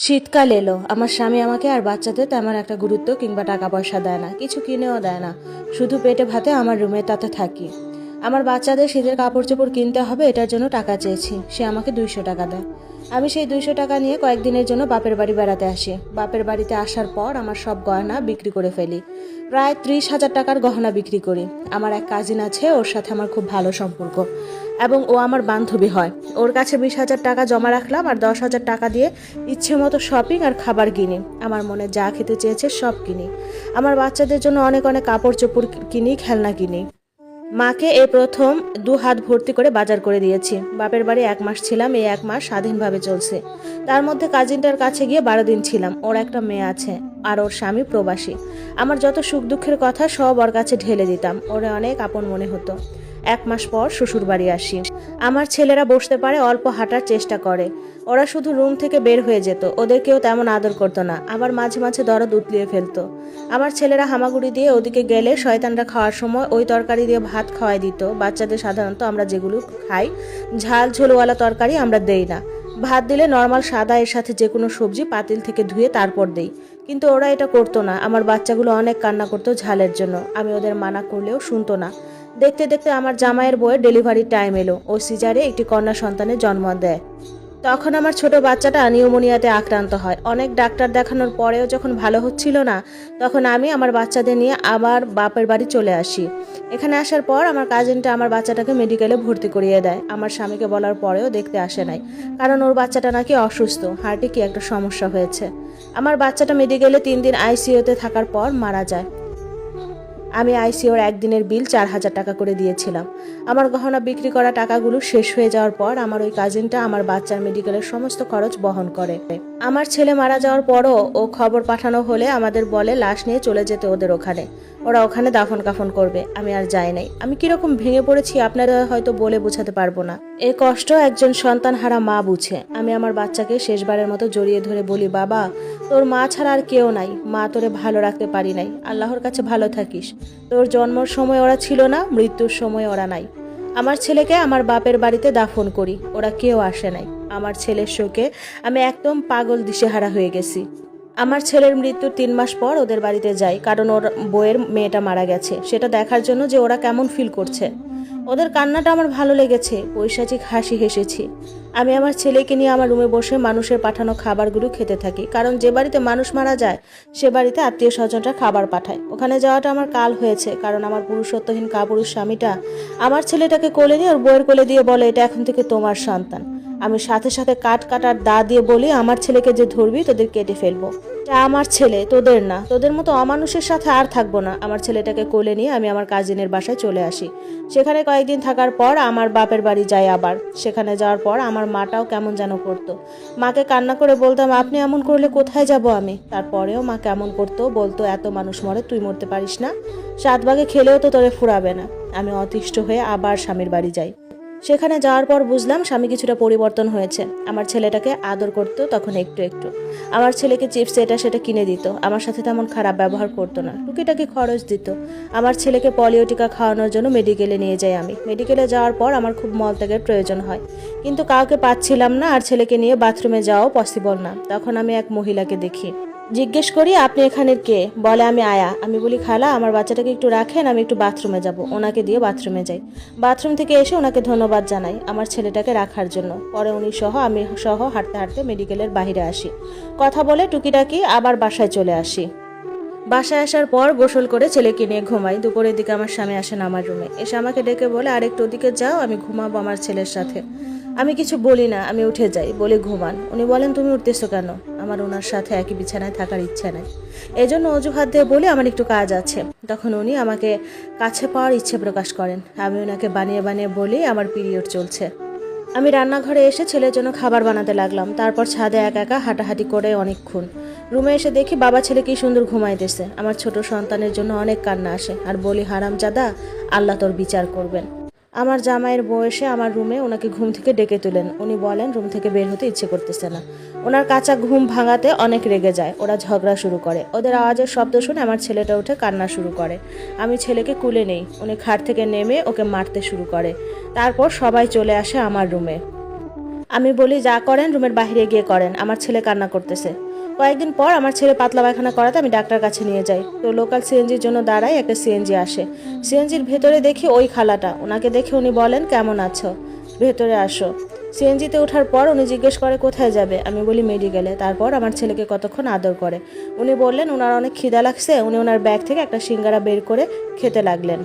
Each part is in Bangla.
শীতকাল এলো। আমার স্বামী আমাকে আর বাচ্চাদের তেমন একটা গুরুত্ব কিংবা টাকা পয়সা দেয় না, কিছু কিনেও দেয় না। শুধু পেটে ভাতে আমার রুমে তাতে থাকি। আমার বাচ্চাদের শীতের কাপড় চোপড় কিনতে হবে, এটার জন্য টাকা চেয়েছি। সে আমাকে 200 টাকা দেয়। আমি সেই 200 টাকা নিয়ে কয়েকদিনের জন্য বাপের বাড়ি বেড়াতে আসি। বাপের বাড়িতে আসার পর আমার সব গয়না বিক্রি করে ফেলি। প্রায় 30,000 টাকার গহনা বিক্রি করি। আমার এক কাজিন আছে, ওর সাথে আমার খুব ভালো সম্পর্ক এবং ও আমার বান্ধবী হয়। ওর কাছে 20,000 টাকা জমা রাখলাম আর 10,000 টাকা দিয়ে ইচ্ছে মতো শপিং আর খাবার কিনি। আমার মনে যা খেতে চেয়েছে সব কিনি। আমার বাচ্চাদের জন্য অনেক অনেক কাপড় চোপড় কিনি, খেলনা কিনি। মাকে এই প্রথম 2 হাত ভর্তি করে বাজার করে দিয়েছি। বাপের বাড়ি 1 মাস ছিলাম, এই 1 মাস স্বাধীনভাবে চলছে। তার মধ্যে কাজিনটার কাছে গিয়ে 12 দিন ছিলাম। ওর একটা মেয়ে আছে আর ওর স্বামী প্রবাসী। আমার যত সুখ দুঃখের কথা সব ওর কাছে ঢেলে দিতাম। ওরে অনেক আপন মনে হতো। 1 মাস পর শ্বশুর বাড়ি আসি। আমার ছেলেরা বসতে পারে, অল্প হাঁটার চেষ্টা করে। ওরা শুধু রুম থেকে বের হয়ে যেত, ওদের কেউ তেমন আদর করতো না। আবার মাঝে মাঝে দরদ উতলিয়ে ফেলতো। আমার ছেলেরা হামাগুড়ি দিয়ে ওদিকে গেলে শয়তানরা খাওয়ার সময় ওই তরকারি দিয়ে ভাত খাওয়াই দিত। বাচ্চাদের সাধারণত আমরা যেগুলো খাই, ঝাল ঝোলওয়ালা তরকারি আমরা দেই না। ভাত দিলে নর্মাল সাদা, এর সাথে যে কোনো সবজি পাতিল থেকে ধুয়ে তারপর দেই। কিন্তু ওরা এটা করতো না। আমার বাচ্চাগুলো অনেক কান্না করতো ঝালের জন্য। আমি ওদের মানা করলেও শুনতো না। দেখতে দেখতে আমার জামাইয়ের বউয়ের ডেলিভারির টাইম এলো। ও সিজারে একটি কন্যা সন্তানের জন্ম দেয়। তখন আমার ছোট বাচ্চাটা নিউমোনিয়াতে আক্রান্ত হয়। অনেক ডাক্তার দেখানোর পরেও যখন ভালো হচ্ছিল না, তখন আমি আমার বাচ্চাদের নিয়ে আবার বাপের বাড়ি চলে আসি। এখানে আসার পর আমার কাজিনটা আমার বাচ্চাটাকে মেডিকেলে ভর্তি করিয়ে দেয়। আমার স্বামীকে বলার পরেও দেখতে আসে নাই, কারণ ওর বাচ্চাটা নাকি অসুস্থ, হার্টে কি একটা সমস্যা হয়েছে। আমার বাচ্চাটা মেডিকেলে 3 দিন আইসিইউতে থাকার পর মারা যায়। আমি আইসিওর একদিনের বিল 4,000 টাকা করে দিয়েছিলাম। আমার গহনা বিক্রি করা টাকাগুলো শেষ হয়ে যাওয়ার পর আমার ওই কাজিনটা আমার বাচ্চার মেডিকেলের সমস্ত খরচ বহন করে। আমার ছেলে মারা যাওয়ার পরও ও খবর পাঠানো হলে আমাদের বলে লাশ নিয়ে চলে যেতে ওদের ওখানে। ওরা ওখানে দাফন কাফন করবে। আমি আর যাই নাই। আমি কিরকম ভেঙে পড়েছি আপনারা হয়তো বলে বোঝাতে পারবো না। এই কষ্ট একজন সন্তানহারা মা বুঝে। আমি আমার বাচ্চাকে শেষবারের মতো জড়িয়ে ধরে বলি, বাবা, তোর মা ছাড়া আর কেউ নাই। মা তোরে ভালো রাখতে পারি নাই। আল্লাহর কাছে ভালো থাকিস। তোর জন্মের সময় ওরা ছিল না, মৃত্যুর সময় ওরা নাই। আমার ছেলেকে আমার বাপের বাড়িতে দাফন করি, ওরা কেউ আসে নাই। আমার ছেলের শোকে আমি একদম পাগল দিশেহারা হয়ে গেছি। আমার ছেলের মৃত্যুর 3 মাস পর ওদের বাড়িতে যাই, কারণ ওর বউয়ের মেয়েটা মারা গেছে, সেটা দেখার জন্য যে ওরা কেমন ফিল করছে। ওদের কান্নাটা আমার ভালো লেগেছে, পৈশাচিক হাসি হেসেছি। আমি আমার ছেলেকে নিয়ে আমার রুমে বসে মানুষের পাঠানো খাবারগুলো খেতে থাকি, কারণ যে বাড়িতে মানুষ মারা যায় সে বাড়িতে আত্মীয় স্বজনরা খাবার পাঠায়। ওখানে যাওয়াটা আমার কাল হয়েছে, কারণ আমার পুরুষত্বহীন কাপুরুষ স্বামীটা আমার ছেলেটাকে কোলে নিয়ে ওর বউয়ের কোলে দিয়ে বলে, এটা এখন থেকে তোমার সন্তান। আমি সাথে সাথে কাটার দা দিয়ে বলি, আমার ছেলেকে যে ধরবি তোদের কেটে ফেলবো। এটা আমার ছেলে, তোদের না। তোদের মতো অমানুষের সাথে আর থাকবো না। আমার ছেলেটাকে কোলে নিয়ে আমি আমার কাজিনের বাসায় চলে আসি। সেখানে কয়েকদিন থাকার পর আমার বাপের বাড়ি যাই আবার। সেখানে যাওয়ার পর আমার মাটাও কেমন যেন করতো। মাকে কান্না করে বলতাম, আপনি এমন করলে কোথায় যাব আমি। তারপরেও মা কেমন করতো, বলতো, এত মানুষ মরে, তুই মরতে পারিস না? 7 ভাগে খেলেও তো তোরে ফুরাবে না। আমি অতিষ্ঠ হয়ে আবার স্বামীর বাড়ি যাই। সেখানে যাওয়ার পর বুঝলাম স্বামী কিছুটা পরিবর্তন হয়েছে। আমার ছেলেটাকে আদর করতো তখন একটু একটু। আমার ছেলেকে চিপস এটা সেটা কিনে দিত। আমার সাথে তেমন খারাপ ব্যবহার করতো না, টুকিটাকি খরচ দিত। আমার ছেলেকে পলিও টিকা খাওয়ানোর জন্য মেডিকেলে নিয়ে যাই আমি। মেডিকেলে যাওয়ার পর আমার খুব মলত্যাগের প্রয়োজন হয়, কিন্তু কাউকে পাচ্ছিলাম না, আর ছেলেকে নিয়ে বাথরুমে যাওয়াও পসিবল না। তখন আমি এক মহিলাকে দেখি। জিজ্ঞেস করি, আপনি এখানের কে? বলে, আমি আয়া। আমি বলি, খালা, আমার বাচ্চাটাকে একটু রাখেন, আমি একটু বাথরুমে যাব। ওনাকে দিয়ে বাথরুমে যাই। বাথরুম থেকে এসে ওনাকে ধন্যবাদ জানাই আমার ছেলেটাকে রাখার জন্য। পরে উনি সহ আমি সহ হাঁটতে হাঁটতে মেডিকেলের বাইরে আসি। কথা বলে টুকিটাকি আবার বাসায় চলে আসি। বাসায় আসার পর গোসল করে ছেলেকে নিয়ে ঘুমাই। দুপুরের দিকে আমার স্বামী আসেন আমার রুমে, এসে আমাকে ডেকে বলে, আরেকটু ওদিকে যাও, আমি ঘুমাবো আমার ছেলের সাথে। আমি কিছু বলি না, আমি উঠে যাই, বলি, ঘুমান। উনি বলেন, তুমি উঠতেছো কেন? আমার ওনার সাথে একই বিছানায় থাকার ইচ্ছা নাই, এজন্য অজুহাত দিয়ে বলি আমার একটু কাজ আছে। তখন উনি আমাকে কাছে পাওয়ার ইচ্ছে প্রকাশ করেন। আমি ওনাকে বানিয়ে বানিয়ে বলি আমার পিরিয়ড চলছে। আমি রান্নাঘরে এসে ছেলের জন্য খাবার বানাতে লাগলাম। তারপর ছাদে একা একা হাঁটাহাঁটি করে অনেকক্ষণ। রুমে এসে দেখি বাবা ছেলে কি সুন্দর ঘুমাইতেছে। আমার ছোট সন্তানের জন্য অনেক কান্না আসে, আর বলি, হারামজাদা, আল্লাহ তোর বিচার করবেন। আমার জামাইয়ের বয়সে আমার রুমে ওনাকে ঘুম থেকে ডেকে তুলেন। উনি বলেন রুম থেকে বের হতে ইচ্ছে করতেছে না। ওনার কাঁচা ঘুম ভাঙাতে অনেক রেগে যায়। ওরা ঝগড়া শুরু করে। ওদের আওয়াজের শব্দ শুনে আমার ছেলেটা উঠে কান্না শুরু করে। আমি ছেলেকে কুলে নেই। উনি খাট থেকে নেমে ওকে মারতে শুরু করে। তারপর সবাই চলে আসে আমার রুমে। আমি বলি, যা করেন রুমের বাইরে গিয়ে করেন, আমার ছেলে কান্না করতেছে। কয়েকদিন পর আমার ছেলে পাতলা পায়খানা করাতে আমি ডাক্তার কাছে নিয়ে যাই। তো লোকাল সিএনজির জন্য দাঁড়াই, একটা সিএনজি আসে। সিএনজির ভেতরে দেখি ওই খালাটা। ওনাকে দেখে উনি বলেন, কেমন আছো, ভেতরে আসো। সিএনজিতে ওঠার পর উনি জিজ্ঞেস করে কোথায় যাবে। আমি বলি মেডিকেলে। তারপর আমার ছেলেকে কতক্ষণ আদর করে। উনি বললেন ওনার অনেক খিদা লাগছে। উনি ওনার ব্যাগ থেকে একটা সিঙ্গারা বের করে খেতে লাগলেন।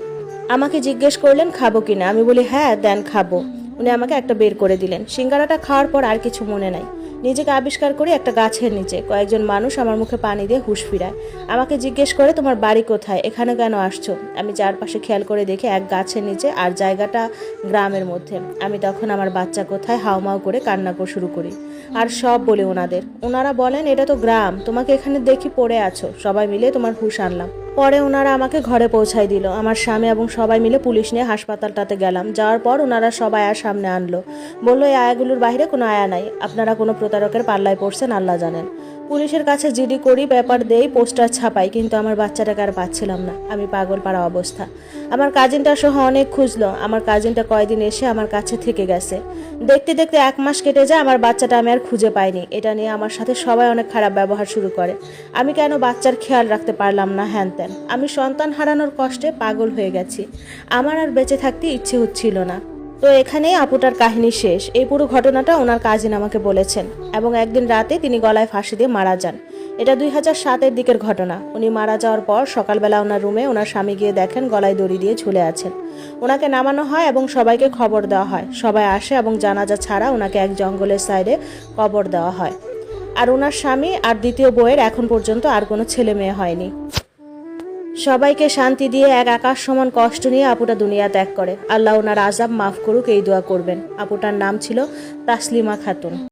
আমাকে জিজ্ঞেস করলেন খাবো কিনা। আমি বলি হ্যাঁ দেন খাবো। উনি আমাকে একটা বের করে দিলেন। সিঙ্গারাটা খাওয়ার পর আর কিছু মনে নাই। নিজেকে আবিষ্কার করি একটা গাছের নিচে। কয়েকজন মানুষ আমার মুখে পানি দিয়ে হুঁশ ফিরায়। আমাকে জিজ্ঞেস করে তোমার বাড়ি কোথায়, এখানে কেন আসছো। আমি চারপাশে খেয়াল করে দেখি এক গাছের নিচে, আর জায়গাটা গ্রামের মধ্যে। আমি তখন আমার বাচ্চা কোথায় হাউমাউ করে কান্না শুরু করি আর সব বলি ওনাদের। ওনারা বলেন এটা তো গ্রাম, তোমাকে এখানে দেখি পড়ে আছো, সবাই মিলে তোমার হুঁশ আনলাম। পরে ওনারা আমাকে ঘরে পৌঁছাই দিল। আমার স্বামী এবং সবাই মিলে পুলিশ নিয়ে হাসপাতালটাতে গেলাম। যাওয়ার পর ওনারা সব আয়া সামনে আনলো। বললো এই আয়াগুলোর বাইরে কোনো আয়া নাই, আপনারা কোনো প্রতারকের পাল্লায় পড়ছেন আল্লাহ জানেন। পুলিশের কাছে জিডি করি, পেপার দেই, পোস্টার ছাপাই, কিন্তু আমার বাচ্চাটাকে আর পাচ্ছিলাম না। আমি পাগল পাড়া অবস্থা। আমার কাজিনটা সহ অনেক খুঁজলো। আমার কাজিনটা কয়দিন এসে আমার কাছে থেকে গেছে। দেখতে দেখতে 1 মাস কেটে যায়, আমার বাচ্চাটা আমি আর খুঁজে পাইনি। এটা নিয়ে আমার সাথে সবাই অনেক খারাপ ব্যবহার শুরু করে। আমি কেন বাচ্চার খেয়াল রাখতে পারলাম না, হ্যান ত্যান। আমি সন্তান হারানোর কষ্টে পাগল হয়ে গেছি। আমার আর বেঁচে থাকতে ইচ্ছে হচ্ছিল না। তো এখানেই আপুটার কাহিনী শেষ। এই পুরো ঘটনাটা ওনার কাজিন আমাকে বলেছেন, এবং একদিন রাতে তিনি গলায় ফাঁসি দিয়ে মারা যান। এটা 2007-এর দিকের ঘটনা। উনি মারা যাওয়ার পর সকালবেলা ওনার রুমে ওনার স্বামী গিয়ে দেখেন গলায় দড়ি দিয়ে ঝুলে আছেন। ওনাকে নামানো হয় এবং সবাইকে খবর দেওয়া হয়। সবাই আসে এবং জানাজা ছাড়া ওনাকে এক জঙ্গলের সাইডে কবর দেওয়া হয়। আর ওনার স্বামী আর দ্বিতীয় বউয়ের এখন পর্যন্ত আর কোনো ছেলে মেয়ে হয়নি। সবাইকে শান্তি দিয়ে এক আকাশ সমান কষ্ট নিয়ে আপুটা দুনিয়া ত্যাগ করে। আল্লাহ ওনার আযাব মাফ করুক এই দোয়া করবেন। আপুটার নাম ছিল তাসলিমা খাতুন।